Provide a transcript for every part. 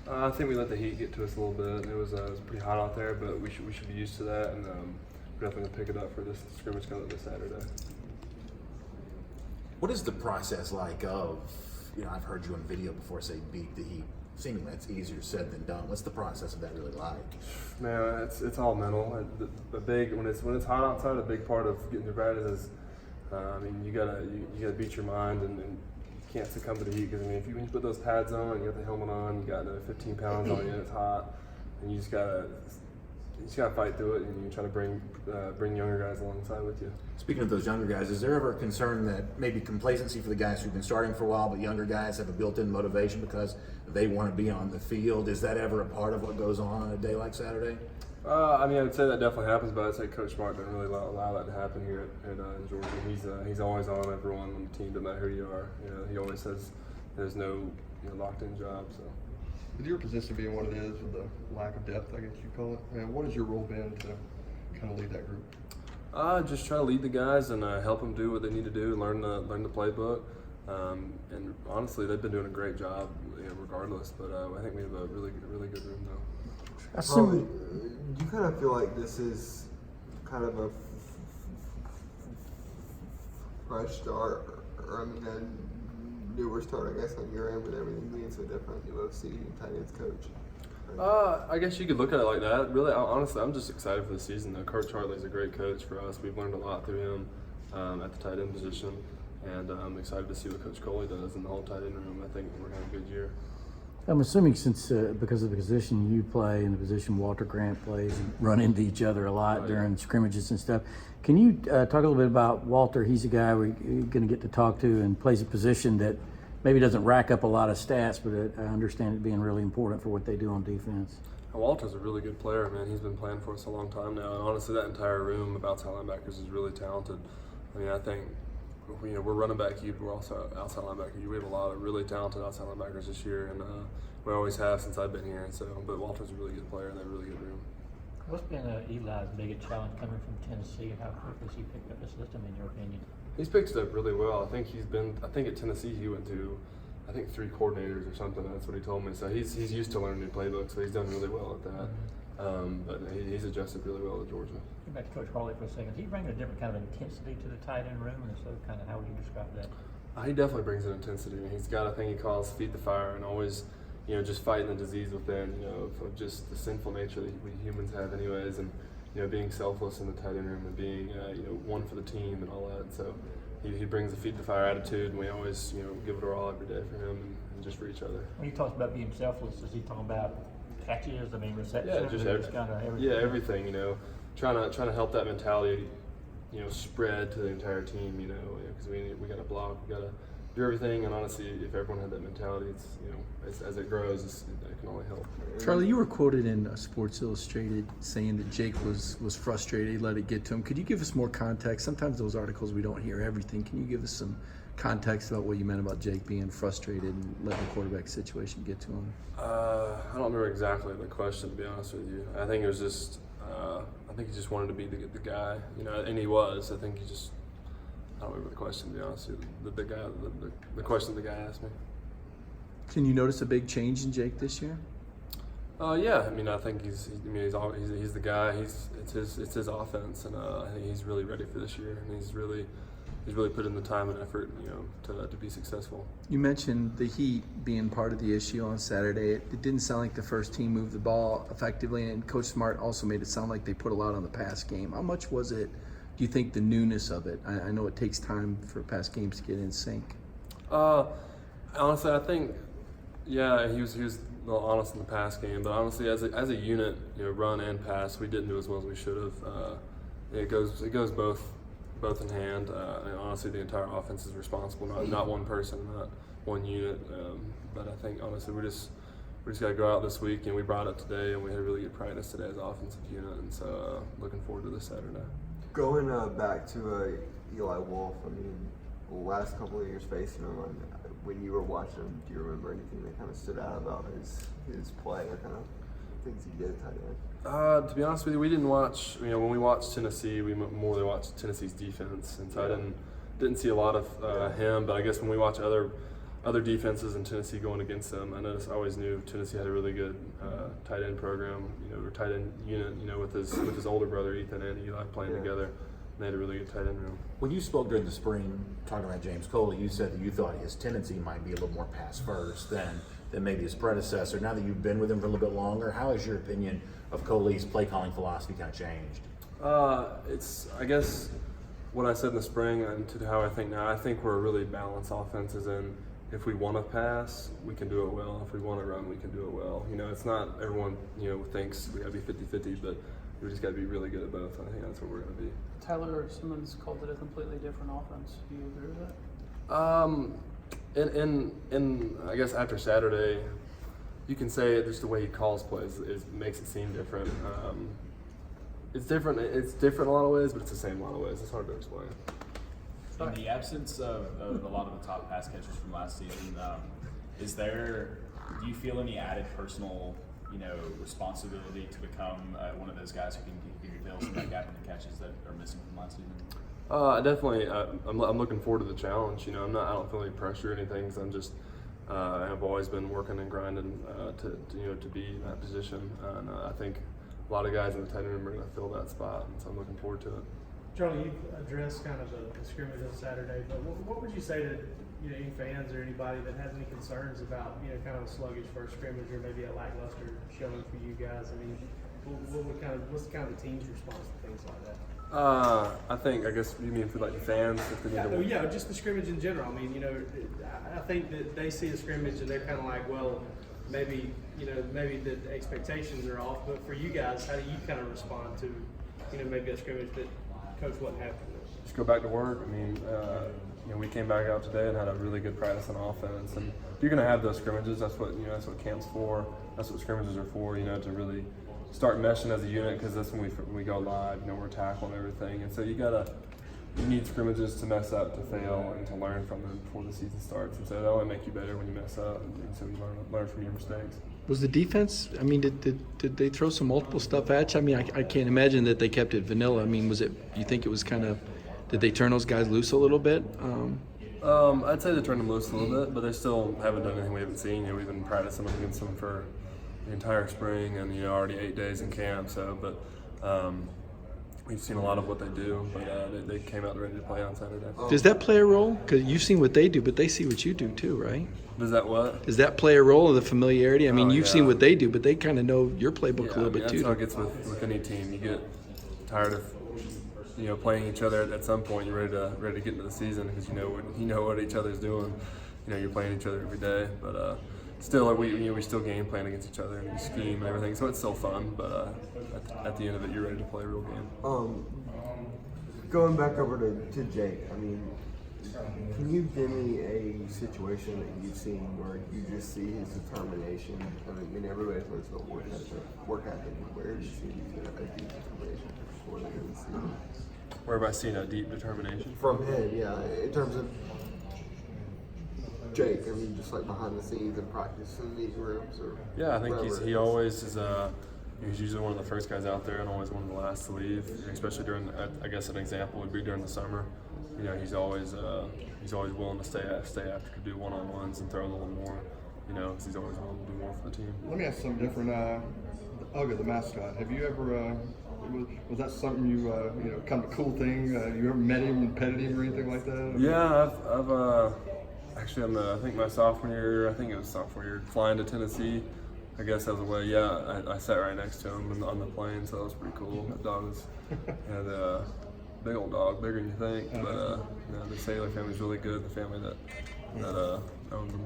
I think we let the heat get to us a little bit. It was pretty hot out there, but we should be used to that, and we're definitely gonna pick it up for this scrimmage coming up this Saturday. What is the process like of, I've heard you on video before say beat the heat. Seemingly that's easier said than done. What's the process of that really like? Man, it's all mental. The big when it's hot outside, a big part of getting through practice is, you gotta beat your mind and you can't succumb to the heat, because when you put those pads on, you got the helmet on, you got another 15 pounds on you, and it's hot, and you just gotta fight through it, and you try to bring younger guys alongside with you. Speaking of those younger guys, is there ever a concern that maybe complacency for the guys who've been starting for a while, but younger guys have a built-in motivation because they want to be on the field? Is that ever a part of what goes on a day like Saturday? I would say that definitely happens, but I'd say Coach Smart doesn't really allow that to happen here at Georgia. He's always on everyone on the team, no matter who you are. He always says there's no locked-in job. So. With your position being what it is, with the lack of depth, I guess you call it, what has your role been to kind of lead that group? Just try to lead the guys and help them do what they need to do, learn the playbook. And honestly, they've been doing a great job, regardless. But I think we have a really good room now. Do you kind of feel like this is kind of a fresh start, or a newer start, I guess, on your end with everything being so different, new OC and tight ends coach? I guess you could look at it like that. Really, honestly, I'm just excited for the season. Coach Charlie's a great coach for us. We've learned a lot through him at the tight end position, and I'm excited to see what Coach Coley does in the whole tight end room. I think we're going to have a good year. I'm assuming since because of the position you play and the position Walter Grant plays, and run into each other a lot during scrimmages and stuff. Can you talk a little bit about Walter? He's a guy we're going to get to talk to and plays a position that maybe doesn't rack up a lot of stats, but I understand it being really important for what they do on defense. Walter's a really good player, man. He's been playing for us a long time now, and honestly, that entire room of outside linebackers is really talented. I think we're running back you, but we're also outside linebacker you. We have a lot of really talented outside linebackers this year, and we always have since I've been here. And so, but Walter's a really good player, and they have a really good room. What's been Eli's biggest challenge coming from Tennessee? How quickly has he picked up the system, in your opinion? He's picked it up really well. I think at Tennessee he went to, 3 coordinators or something. That's what he told me. So he's used to learning new playbooks, so he's done really well at that. But he's adjusted really well to Georgia. Get back to Coach Hawley for a second. He brings a different kind of intensity to the tight end room, and so kind of how would you describe that? He definitely brings an intensity. He's got a thing he calls feed the fire, and always, just fighting the disease within, of just the sinful nature that we humans have anyways, and, being selfless in the tight end room and being, one for the team and all that. So he brings a feed the fire attitude, and we always, give it our all every day for him and just for each other. When he talks about being selfless, is he talking about catches, reception? Yeah, just kind of everything. Yeah, everything, trying to help that mentality, spread to the entire team, because we got to block, we got to do everything, and honestly, if everyone had that mentality, it's, as it grows, it can only help. Charlie, you were quoted in Sports Illustrated saying that Jake was frustrated, he let it get to him. Could you give us more context? Sometimes those articles, we don't hear everything. Can you give us some context about what you meant about Jake being frustrated and letting the quarterback situation get to him? I don't remember exactly the question, to be honest with you. I think it was just, I think he just wanted to be the guy, and he was. I think he just, I don't remember the question, to be honest with you. The question the guy asked me. Can you notice a big change in Jake this year? Yeah, I think he's the guy. It's his offense, and I think he's really ready for this year, and he's really put in the time and effort, to be successful. You mentioned the heat being part of the issue on Saturday. It didn't sound like the first team moved the ball effectively, and Coach Smart also made it sound like they put a lot on the pass game. How much was it, do you think, the newness of it? I know it takes time for pass games to get in sync. Honestly, I think, yeah, he was a little honest in the pass game, but honestly, as a unit, run and pass, we didn't do as well as we should have. It goes both in hand. And honestly, the entire offense is responsible, not one person, not one unit. But I think honestly, we just got to go out this week, and we brought it today, and we had a really good practice today as an offensive unit, and so looking forward to this Saturday. Going back to Eli Wolf, the last couple of years facing him, when you were watching him, do you remember anything that kind of stood out about his play or kind of things he did at tight end? To be honest with you, we didn't watch. When we watched Tennessee, we more watched Tennessee's defense, and so I didn't see a lot of him. But I guess when we watch other other defenses in Tennessee going against them. I always knew Tennessee had a really good tight end program, or tight end unit, with his older brother Ethan and Eli playing together. They had a really good tight end room. When you spoke during the spring, talking about James Coley, you said that you thought his tendency might be a little more pass first than maybe his predecessor. Now that you've been with him for a little bit longer, how has your opinion of Coley's play calling philosophy kind of changed? It's, I guess, what I said in the spring and to how I think now. I think we're a really balanced offense, as in if we want to pass, we can do it well. If we want to run, we can do it well. It's not everyone, thinks we got to be 50-50, but we just got to be really good at both. I think that's what we're going to be. Tyler Simmons called it a completely different offense. Do you agree with that? In I guess after Saturday, you can say it, just the way he calls plays makes it seem different. It's different. It's different in a lot of ways, but it's the same in a lot of ways. It's hard to explain. In the absence of a lot of the top pass catchers from last season, do you feel any added personal, responsibility to become one of those guys who can fill some of that gap in the catches that are missing from last season? Definitely. I'm looking forward to the challenge. I don't feel any pressure or anything. Cause I'm just, I've always been working and grinding to be in that position. And I think a lot of guys in the tight end room are going to fill that spot, and so I'm looking forward to it. Charlie, you've addressed kind of the scrimmage on Saturday, but what would you say to any fans or anybody that has any concerns about kind of a sluggish first scrimmage or maybe a lackluster showing for you guys? I mean, what's kind of the team's response to things like that? I guess you mean for like the fans if they need to. Yeah, just the scrimmage in general. I mean, I think that they see the scrimmage and they're kind of like, well, maybe the expectations are off. But for you guys, how do you kind of respond to maybe a scrimmage that Coach wasn't happy with? Just go back to work. I mean, we came back out today and had a really good practice on offense, and you're going to have those scrimmages. That's what that's what camp's for. That's what scrimmages are for. To really start meshing as a unit, because that's when we go live. We're tackling everything, and so you need scrimmages to mess up, to fail, and to learn from them before the season starts. And so they only make you better when you mess up, and so you learn from your mistakes. Was the defense, I mean, did they throw some multiple stuff at you? I mean, I can't imagine that they kept it vanilla. I mean, you think it was kind of, did they turn those guys loose a little bit? I'd say they turned them loose a little bit, but they still haven't done anything we haven't seen. We've been practicing against them for the entire spring and, already 8 days in camp. So, but we've seen a lot of what they do, but they came out ready to play on Saturday. Does that play a role? Because you've seen what they do, but they see what you do too, right? Does that what? Does that play a role in the familiarity? I mean, you've yeah. seen what they do, but they kind of know your playbook a little bit that's too. That's how it gets with any team. You get tired of playing each other at some point. You're ready to get into the season because you know what each other's doing. You're playing each other every day, but still we still game plan against each other and we scheme and everything. So it's still fun, but at the end of it, you're ready to play a real game. Going back over to Jake, I mean, can you give me a situation that you've seen where you just see his determination? I mean, everybody talks about work ethic. Where have you seen a deep determination before the end of the season? Where have I seen a deep determination? From him, yeah. In terms of Jake, I mean, just like behind the scenes and practice in these rooms, or yeah, I think he always is. He's usually one of the first guys out there and always one of the last to leave. Especially during, I guess an example would be during the summer. He's always willing to stay after to do one-on-ones and throw a little more. Because he's always willing to do more for the team. Let me ask something different. Uga, the mascot. Have you ever? Was that something you kind of a cool thing? You ever met him and petted him or anything like that? Yeah, I've actually I think my sophomore year, flying to Tennessee. I guess that was a way. Yeah, I sat right next to him on the plane, so that was pretty cool. That dog was a big old dog, bigger than you think. But the Sailor family's really good. The family that owns them.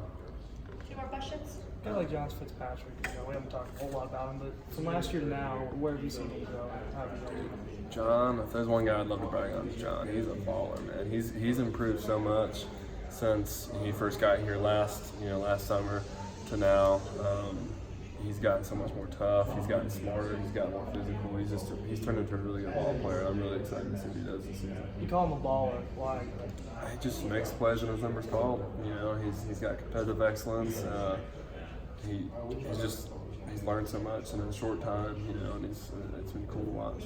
Two more questions. Kind of like John Fitzpatrick. We haven't talked a whole lot about him, but from last year to now, where have you seen him go? How have you done? John, if there's one guy I'd love to brag on, it's John. He's a baller, man. He's improved so much since he first got here last summer to now. He's gotten so much more tough. He's gotten smarter. He's gotten more physical. He's turned into a really good ball player. I'm really excited to see what he does this season. You call him a baller. Why? He just makes plays when his number's called. He's got competitive excellence. He's learned so much in a short time. And it's been cool to watch.